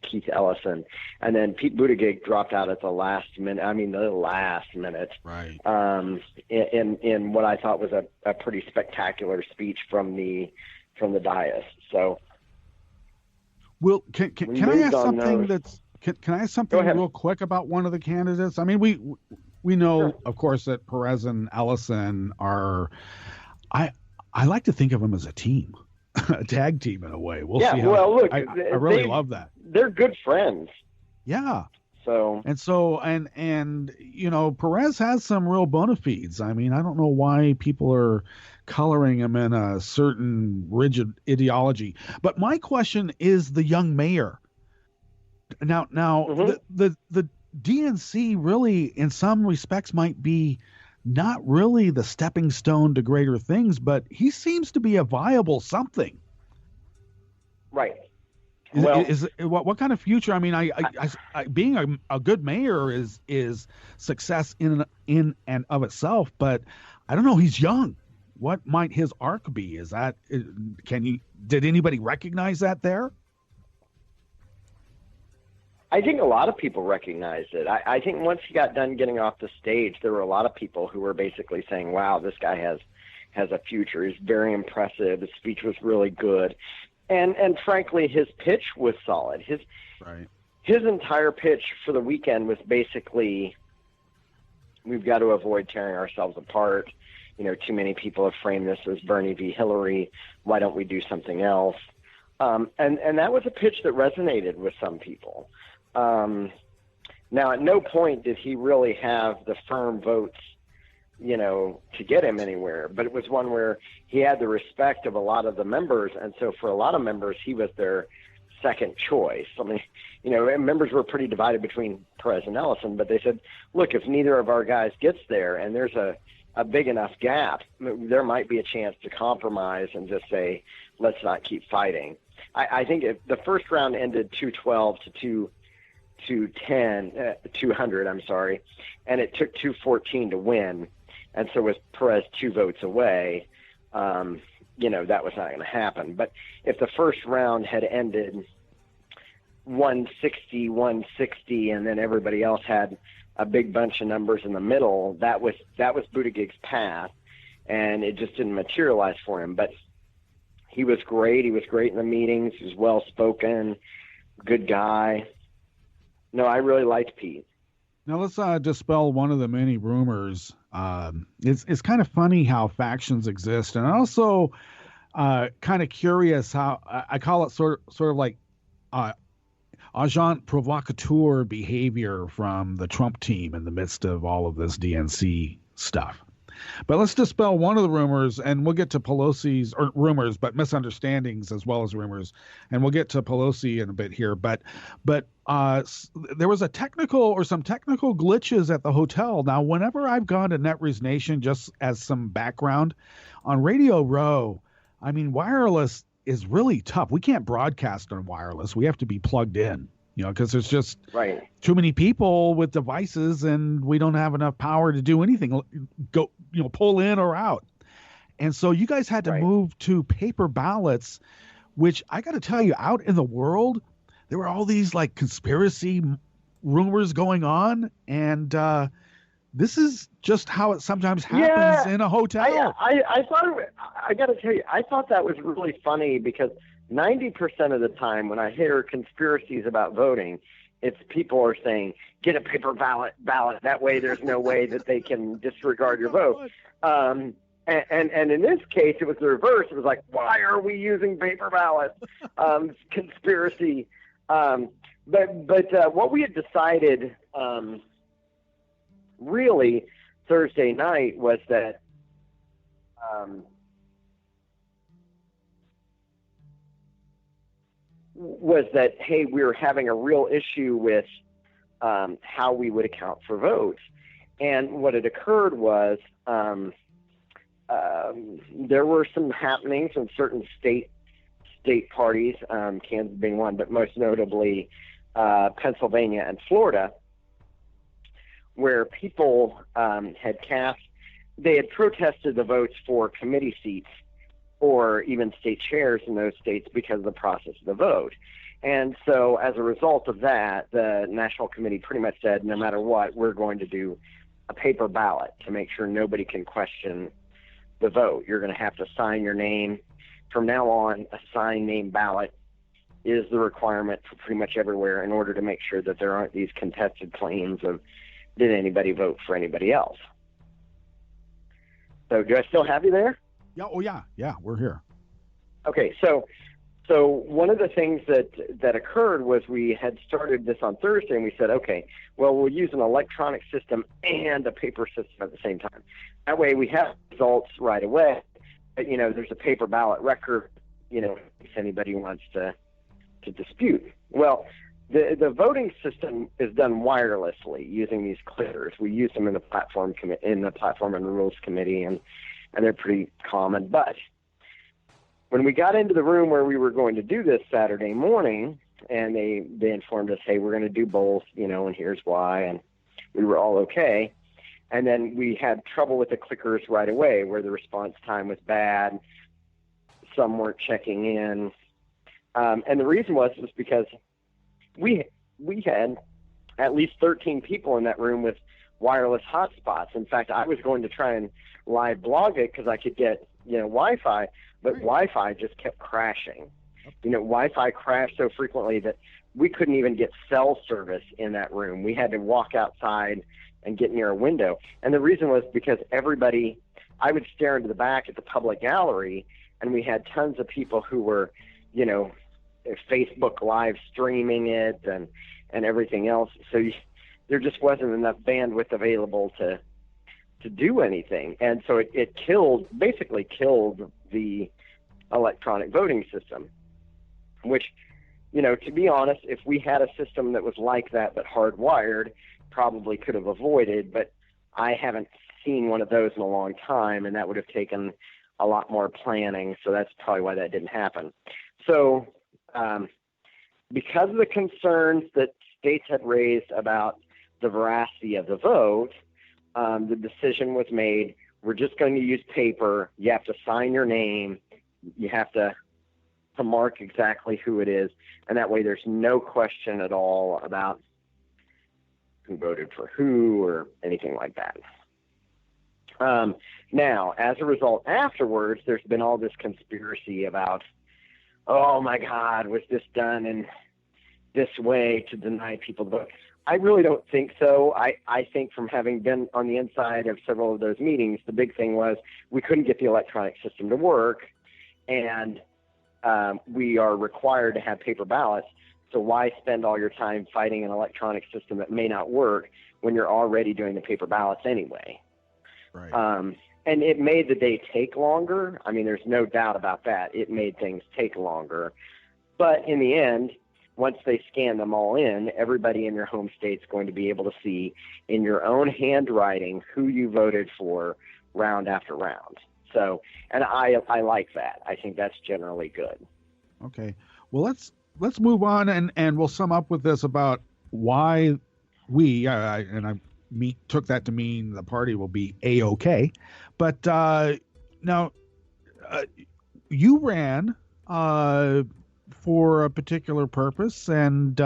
Keith Ellison, and then Pete Buttigieg dropped out at the last minute. I mean, the last minute. Right. In what I thought was a pretty spectacular speech from the dais. So, Will, can I ask something can I ask something real quick about one of the candidates? I mean, we know, sure, of course, that Perez and Ellison are. I like to think of them as a team. A tag team in a way. We'll see how. Well, look, I really love that. They're good friends. Yeah. So and you know, Perez has some real bona fides. I mean, I don't know why people are coloring him in a certain rigid ideology. But my question is the young mayor. Now, mm-hmm, the DNC really, in some respects, might be not really the stepping stone to greater things, but he seems to be a viable something. Right. Well, what kind of future? I mean, I being a good mayor is success in and of itself, but I don't know. He's young. What might his arc be? Did anybody recognize that there? I think a lot of people recognized it. I think once he got done getting off the stage, there were a lot of people who were basically saying, wow, this guy has a future. He's very impressive. His speech was really good. And frankly, his pitch was solid. His entire pitch for the weekend was basically, we've got to avoid tearing ourselves apart. You know, too many people have framed this as Bernie v. Hillary. Why don't we do something else? And that was a pitch that resonated with some people. Now, at no point did he really have the firm votes, you know, to get him anywhere. But it was one where he had the respect of a lot of the members. And so for a lot of members, he was their second choice. I mean, you know, members were pretty divided between Perez and Ellison, but they said, look, if neither of our guys gets there and there's a big enough gap, there might be a chance to compromise and just say, let's not keep fighting. I think if the first round ended 212 to 200, I'm sorry, and it took 214 to win. And so with Perez 2 votes away, you know, that was not going to happen. But if the first round had ended 160, and then everybody else had a big bunch of numbers in the middle, that was Buttigieg's path, and it just didn't materialize for him. But he was great. He was great in the meetings. He was well-spoken, good guy. No, I really liked Pete. Now let's dispel one of the many rumors. It's kind of funny how factions exist, and also kind of curious how I call it sort of like agent provocateur behavior from the Trump team in the midst of all of this DNC stuff. But let's dispel one of the rumors, and we'll get to Pelosi's, or rumors, but misunderstandings as well as rumors, and we'll get to Pelosi in a bit here. But there was some technical glitches at the hotel. Now, whenever I've gone to NetRees Nation, just as some background, on Radio Row, I mean, wireless is really tough. We can't broadcast on wireless. We have to be plugged in. You know, because there's just too many people with devices, and we don't have enough power to do anything. Go, you know, pull in or out. And so you guys had to move to paper ballots, which I got to tell you, out in the world, there were all these like conspiracy rumors going on, and this is just how it sometimes happens in a hotel. I thought, I got to tell you, I thought that was really funny because 90% of the time when I hear conspiracies about voting, it's people are saying, get a paper ballot. That way there's no way that they can disregard your vote. And in this case, it was the reverse. It was like, why are we using paper ballots? Conspiracy. But what we had decided really Thursday night was that hey, we were having a real issue with how we would account for votes. And what had occurred was there were some happenings in certain state parties, Kansas being one, but most notably Pennsylvania and Florida, where people they had protested the votes for committee seats or even state chairs in those states because of the process of the vote. And so as a result of that, the National Committee pretty much said, no matter what, we're going to do a paper ballot to make sure nobody can question the vote. You're going to have to sign your name. From now on, a signed name ballot is the requirement for pretty much everywhere in order to make sure that there aren't these contested claims of did anybody vote for anybody else. So do I still have you there? Yeah. Oh, yeah. Yeah, we're here. Okay, so one of the things that occurred was we had started this on Thursday, and we said, okay, well, we'll use an electronic system and a paper system at the same time. That way we have results right away. But, there's a paper ballot record, if anybody wants to dispute. Well, the voting system is done wirelessly using these clickers. We use them in the platform and rules committee, and they're pretty common. But when we got into the room where we were going to do this Saturday morning, and they informed us, hey, we're going to do both, and here's why, and we were all okay. And then we had trouble with the clickers right away, where the response time was bad. Some weren't checking in. And the reason was because we had at least 13 people in that room with wireless hotspots. In fact, I was going to try and live blog it because I could get, Wi-Fi, but Wi-Fi just kept crashing. Wi-Fi crashed so frequently that we couldn't even get cell service in that room. We had to walk outside and get near a window. And the reason was because I would stare into the back at the public gallery, and we had tons of people who were, Facebook live streaming it and everything else. So there just wasn't enough bandwidth available to do anything. And so it basically killed the electronic voting system, which, to be honest, if we had a system that was like that but hardwired, probably could have avoided, but I haven't seen one of those in a long time, and that would have taken a lot more planning, so that's probably why that didn't happen. So because of the concerns that states had raised about the veracity of the vote, the decision was made, we're just going to use paper. You have to sign your name. You have to mark exactly who it is, and that way there's no question at all about who voted for who or anything like that. Now, as a result, afterwards, there's been all this conspiracy about, oh my God, was this done in this way to deny people the vote? I really don't think so. I think from having been on the inside of several of those meetings, the big thing was we couldn't get the electronic system to work, and we are required to have paper ballots. So why spend all your time fighting an electronic system that may not work when you're already doing the paper ballots anyway? Right. And it made the day take longer. I mean, there's no doubt about that. It made things take longer. But in the end, once they scan them all in, everybody in your home state's going to be able to see in your own handwriting who you voted for round after round. So, and I like that. I think that's generally good. Okay. Well, let's move on, and we'll sum up with this about why we took that to mean the party will be A-OK. But now you ran for a particular purpose, and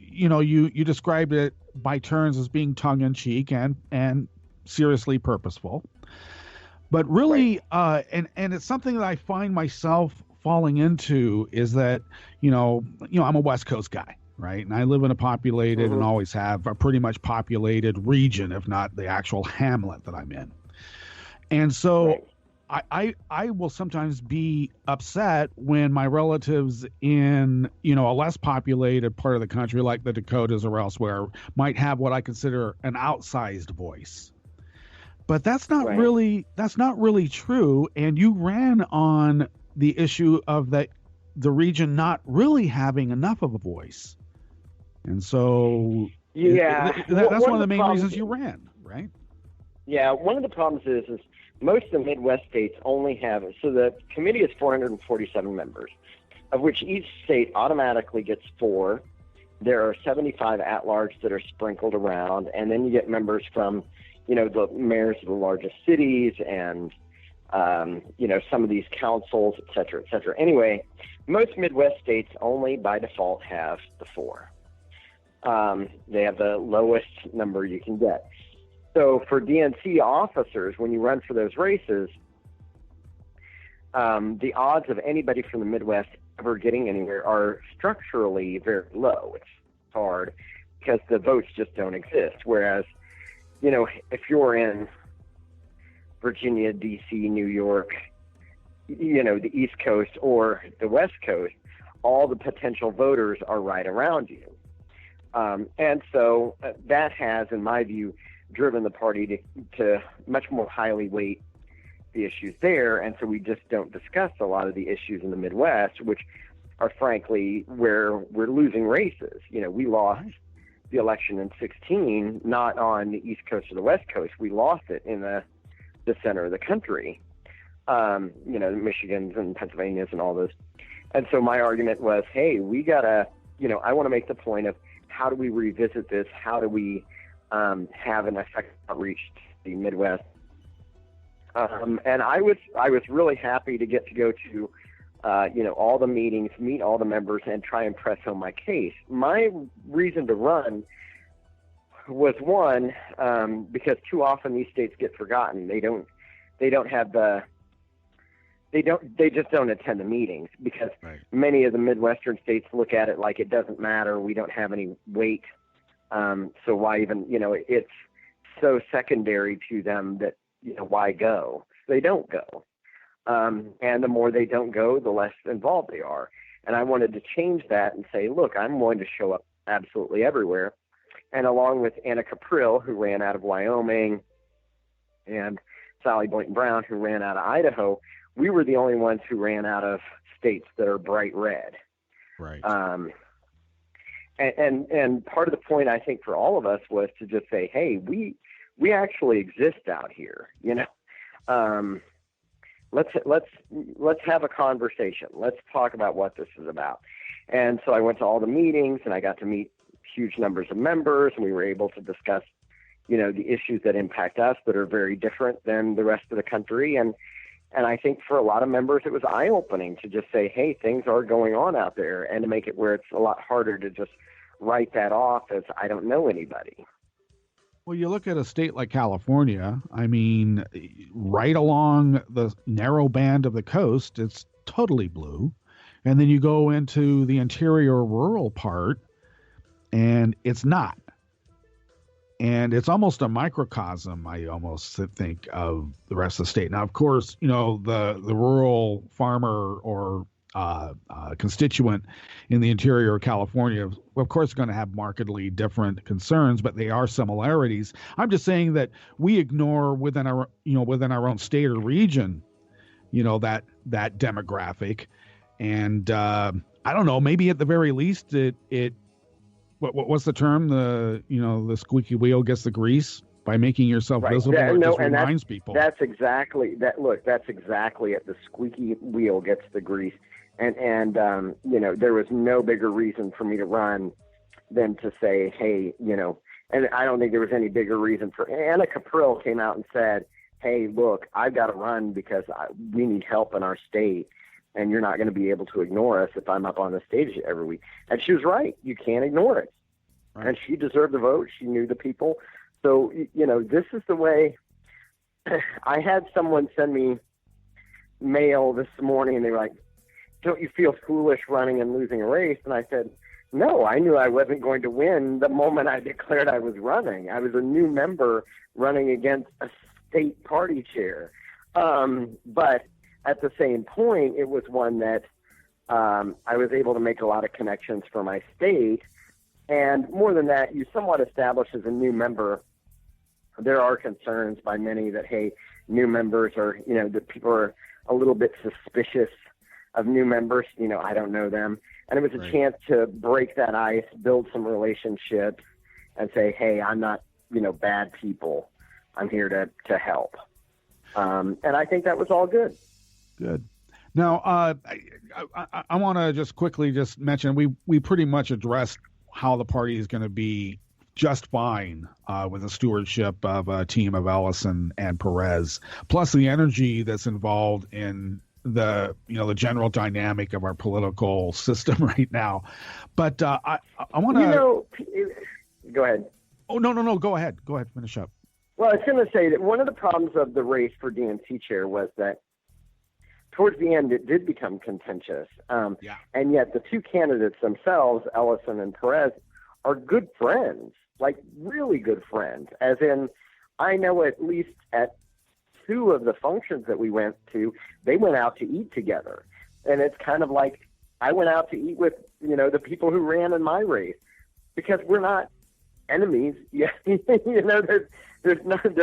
you described it by turns as being tongue-in-cheek and seriously purposeful. But really, right. And it's something that I find myself falling into is that, I'm a West Coast guy, right? And I live in a populated and always have a pretty much populated region, if not the actual hamlet that I'm in. And so I will sometimes be upset when my relatives in, a less populated part of the country, like the Dakotas or elsewhere, might have what I consider an outsized voice. But that's not really true. And you ran on the issue of the region not really having enough of a voice. And so that's one of the main reasons you ran, right? Yeah, one of the problems is most of the Midwest states only have, so the committee is 447 members, of which each state automatically gets 4. There are 75 at-large that are sprinkled around, and then you get members from, the mayors of the largest cities and some of these councils, et cetera, et cetera. Anyway, most Midwest states only by default have the 4. They have the lowest number you can get. So for DNC officers, when you run for those races, the odds of anybody from the Midwest ever getting anywhere are structurally very low. It's hard because the votes just don't exist. Whereas, if you're in Virginia, D.C., New York, the East Coast or the West Coast, all the potential voters are right around you. And so that has, in my view, driven the party to much more highly weight the issues there. And so we just don't discuss a lot of the issues in the Midwest, which are frankly where we're losing races. We lost the election in 2016, not on the East Coast or the West Coast. We lost it in the center of the country, the Michigans and Pennsylvanias and all those. And so my argument was, hey, we gotta, I want to make the point of how do we revisit this? How do we have an effective outreach to the Midwest? And I was really happy to get to go to, all the meetings, meet all the members, and try and press home my case. My reason to run was one, because too often these states get forgotten. They just don't attend the meetings because many of the Midwestern states look at it like it doesn't matter. We don't have any weight. So why even, it's so secondary to them that, why go? They don't go. And the more they don't go, the less involved they are. And I wanted to change that and say, look, I'm going to show up absolutely everywhere. And along with Anna Caprill, who ran out of Wyoming, and Sally Boynton Brown, who ran out of Idaho, we were the only ones who ran out of states that are bright red. Right. And part of the point, I think, for all of us was to just say, hey, we actually exist out here, let's have a conversation. Let's talk about what this is about. And so I went to all the meetings and I got to meet huge numbers of members, and we were able to discuss, the issues that impact us that are very different than the rest of the country. And I think for a lot of members, it was eye-opening to just say, hey, things are going on out there, and to make it where it's a lot harder to just write that off as I don't know anybody. Well, you look at a state like California, I mean, right along the narrow band of the coast, it's totally blue. And then you go into the interior rural part, and it's not. And it's almost a microcosm, I almost think, of the rest of the state. Now, of course, the rural farmer or constituent in the interior of California, of course, is going to have markedly different concerns, but they are similarities. I'm just saying that we ignore within our own state or region, that demographic. And I don't know, maybe at the very least, what's the term? The squeaky wheel gets the grease. By making yourself visible, it just reminds people. That's exactly that. Look, that's exactly it. The squeaky wheel gets the grease. And there was no bigger reason for me to run than to say, hey, and I don't think there was any bigger reason for Anna Caprill came out and said, hey, look, I've got to run because we need help in our state. And you're not going to be able to ignore us if I'm up on the stage every week. And she was right. You can't ignore it. Right. And she deserved the vote. She knew the people. So, this is the way. I had someone send me mail this morning, and they were like, don't you feel foolish running and losing a race? And I said, no, I knew I wasn't going to win the moment I declared I was running. I was a new member running against a state party chair. But at the same point, it was one that I was able to make a lot of connections for my state. And more than that, you somewhat establish as a new member, there are concerns by many that, hey, new members are, that people are a little bit suspicious of new members. I don't know them. And it was a chance to break that ice, build some relationships, and say, hey, I'm not, bad people. I'm here to help. And I think that was all good. Good. Now, I want to just quickly mention we pretty much addressed how the party is going to be just fine with the stewardship of a team of Ellison and Perez, plus the energy that's involved in the general dynamic of our political system right now. But I want to go ahead. Oh, no, go ahead, finish up. Well, I was going to say that one of the problems of the race for DNC chair was that towards the end it did become contentious, and yet the two candidates themselves, Ellison and Perez, are good friends, like really good friends, as in I know at least at two of the functions that we went to, they went out to eat together. And it's kind of like I went out to eat with, the people who ran in my race, because we're not enemies. There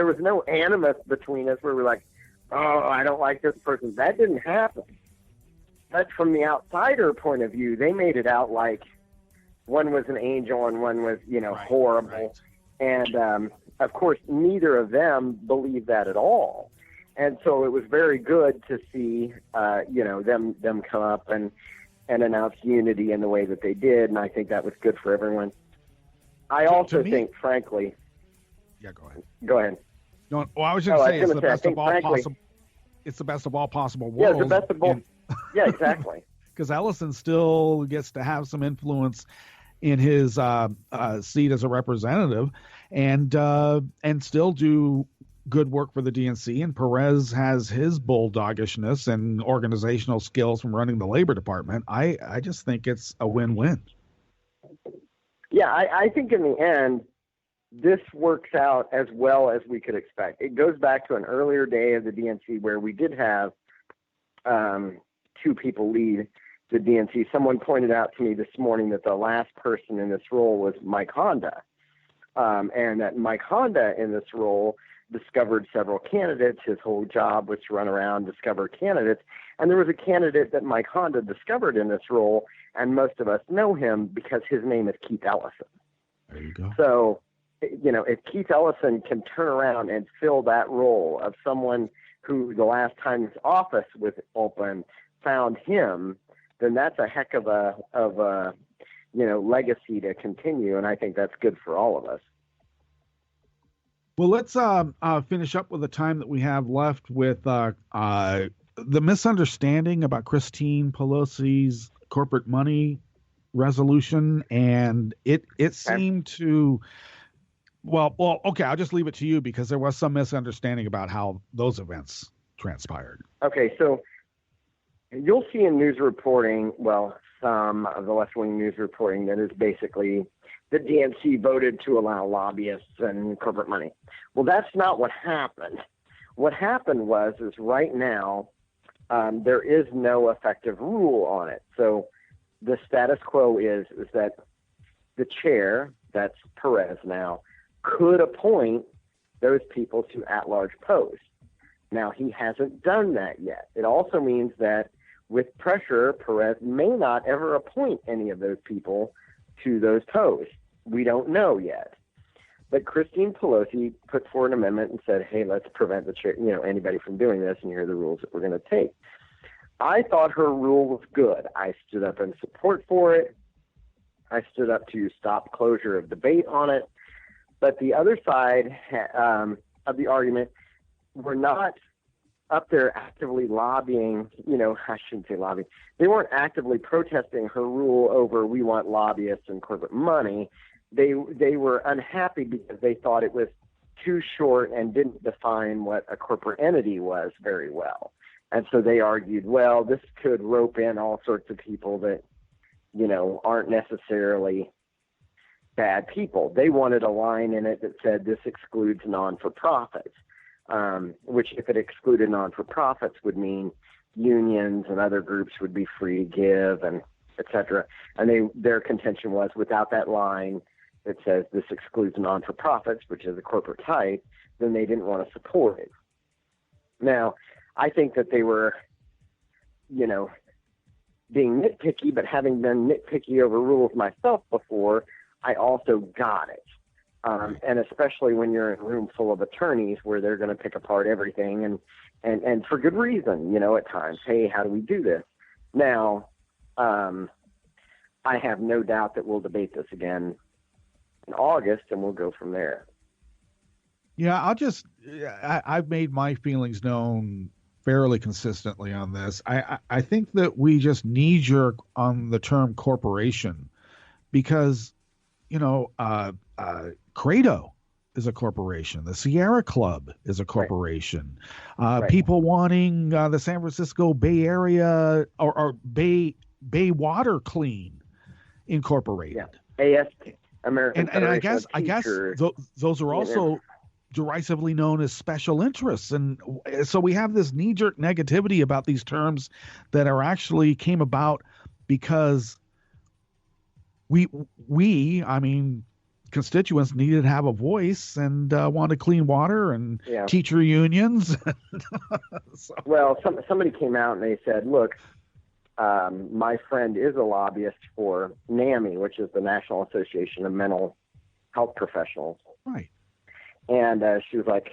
was no animus between us where we're like, oh, I don't like this person. That didn't happen. But from the outsider point of view, they made it out like one was an angel and one was, horrible. Right. And, of course, neither of them believed that at all. And so it was very good to see, them come up and announce unity in the way that they did. And I think that was good for everyone. I also think, frankly. Yeah, go ahead. Go ahead. No, well, I was just saying it's the best of all possible. It's the best of all possible worlds. Yeah, the best of both. Yeah, exactly. Because Ellison still gets to have some influence in his seat as a representative, and still do good work for the DNC. And Perez has his bulldogishness and organizational skills from running the labor department. I just think it's a win-win. Yeah, I think in the end, this works out as well as we could expect. It goes back to an earlier day of the DNC where we did have two people lead the DNC. Someone pointed out to me this morning that the last person in this role was Mike Honda, and that Mike Honda in this role discovered several candidates. His whole job was to run around, discover candidates. And there was a candidate that Mike Honda discovered in this role, and most of us know him because his name is Keith Ellison. There you go. So, if Keith Ellison can turn around and fill that role of someone who the last time his office was open found him, then that's a heck of a legacy to continue. And I think that's good for all of us. Well, let's finish up with the time that we have left with the misunderstanding about Christine Pelosi's corporate money resolution. And it seemed to, well, okay, I'll just leave it to you because there was some misunderstanding about how those events transpired. Okay, so you'll see in news reporting, some of the left-wing news reporting that is basically the DNC voted to allow lobbyists and corporate money. Well, that's not what happened. What happened is right now there is no effective rule on it. So the status quo is that the chair, that's Perez now, could appoint those people to at-large posts. Now, he hasn't done that yet. It also means that with pressure, Perez may not ever appoint any of those people to those posts. We don't know yet. But Christine Pelosi put forward an amendment and said, hey, let's prevent the chair, anybody from doing this, and here are the rules that we're going to take. I thought her rule was good. I stood up in support for it. I stood up to stop closure of debate on it. But the other side of the argument were not up there actively lobbying, I shouldn't say lobbying. They weren't actively protesting her rule over we want lobbyists and corporate money. They were unhappy because they thought it was too short and didn't define what a corporate entity was very well. And so they argued, well, this could rope in all sorts of people that, aren't necessarily bad people. They wanted a line in it that said this excludes non-for-profits, which if it excluded non-for-profits would mean unions and other groups would be free to give and et cetera. And their contention was without that line that says this excludes non-for-profits, which is a corporate type, then they didn't want to support it. Now, I think that they were, being nitpicky, but having been nitpicky over rules myself before, I also got it. And especially when you're in a room full of attorneys where they're going to pick apart everything and for good reason, at times, hey, how do we do this? Now, I have no doubt that we'll debate this again in August, and we'll go from there. Yeah, I've made my feelings known fairly consistently on this. I think that we just knee-jerk on the term corporation because, Credo is a corporation. The Sierra Club is a corporation. Right. People wanting the San Francisco Bay Area or Bay Water Clean Incorporated. Yeah. AST, American and I guess those are also derisively known as special interests, and so we have this knee-jerk negativity about these terms that are actually came about because constituents needed to have a voice and wanted clean water and teacher unions. Well, somebody came out and they said, look, my friend is a lobbyist for NAMI, which is the National Association of Mental Health Professionals. Right. And she was like,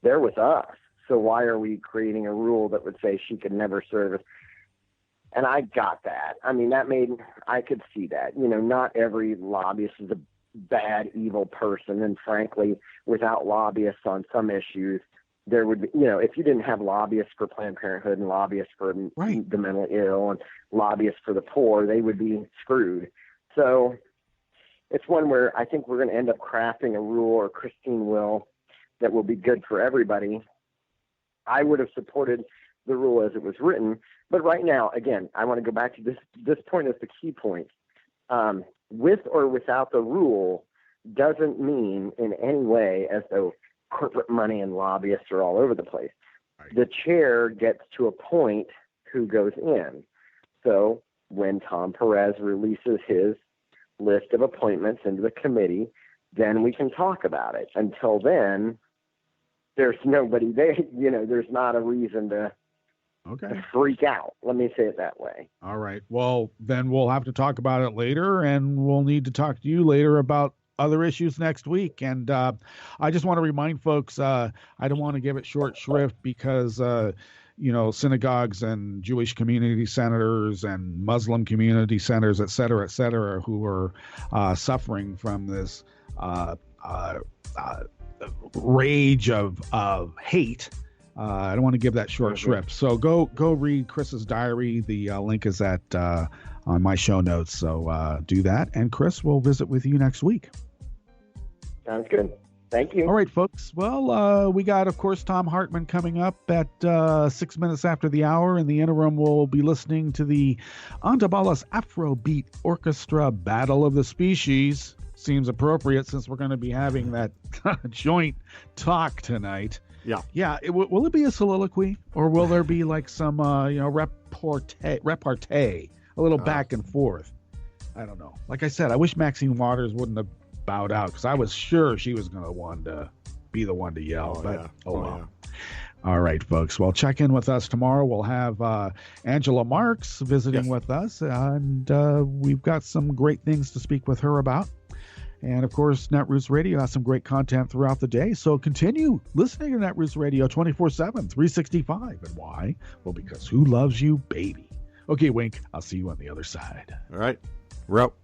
they're with us. So why are we creating a rule that would say she could never serve? And I got that. I mean, I could see that. Not every lobbyist is a bad, evil person. And frankly, without lobbyists on some issues, there would be, if you didn't have lobbyists for Planned Parenthood and lobbyists for the mentally ill and lobbyists for the poor, they would be screwed. So it's one where I think we're going to end up crafting a rule, or Christine will, that will be good for everybody. I would have supported the rule as it was written. But right now, again, I want to go back to this point as the key point. With or without the rule doesn't mean in any way as though corporate money and lobbyists are all over the place. Right. The chair gets to appoint who goes in. So when Tom Perez releases his list of appointments into the committee, then we can talk about it. Until then, there's nobody there. There's not a reason to freak out. Let me say it that way. All right. Well, then we'll have to talk about it later, and we'll need to talk to you later about other issues next week. And I just want to remind folks, I don't want to give it short shrift because synagogues and Jewish community centers and Muslim community centers, et cetera, who are suffering from this rage of hate. I don't want to give that short shrift. So go read Chris's diary. The link is on my show notes. So do that. And Chris, we'll visit with you next week. Sounds good. Thank you. All right, folks. Well, we got, of course, Tom Hartman coming up at 6 minutes after the hour. In the interim, we'll be listening to the Antabalas Afrobeat Orchestra Battle of the Species. Seems appropriate since we're going to be having that joint talk tonight. Yeah. Yeah. Will it be a soliloquy, or will there be like some, repartee, a little back and forth? I don't know. Like I said, I wish Maxine Waters wouldn't have bowed out because I was sure she was going to be the one to yell. Well. All right, folks. Well, check in with us tomorrow. We'll have Angela Marks visiting with us, and we've got some great things to speak with her about. And, of course, Netroots Radio has some great content throughout the day. So continue listening to Netroots Radio 24/7, 365. And why? Well, because who loves you, baby? Okay, Wink. I'll see you on the other side. All right. We're out.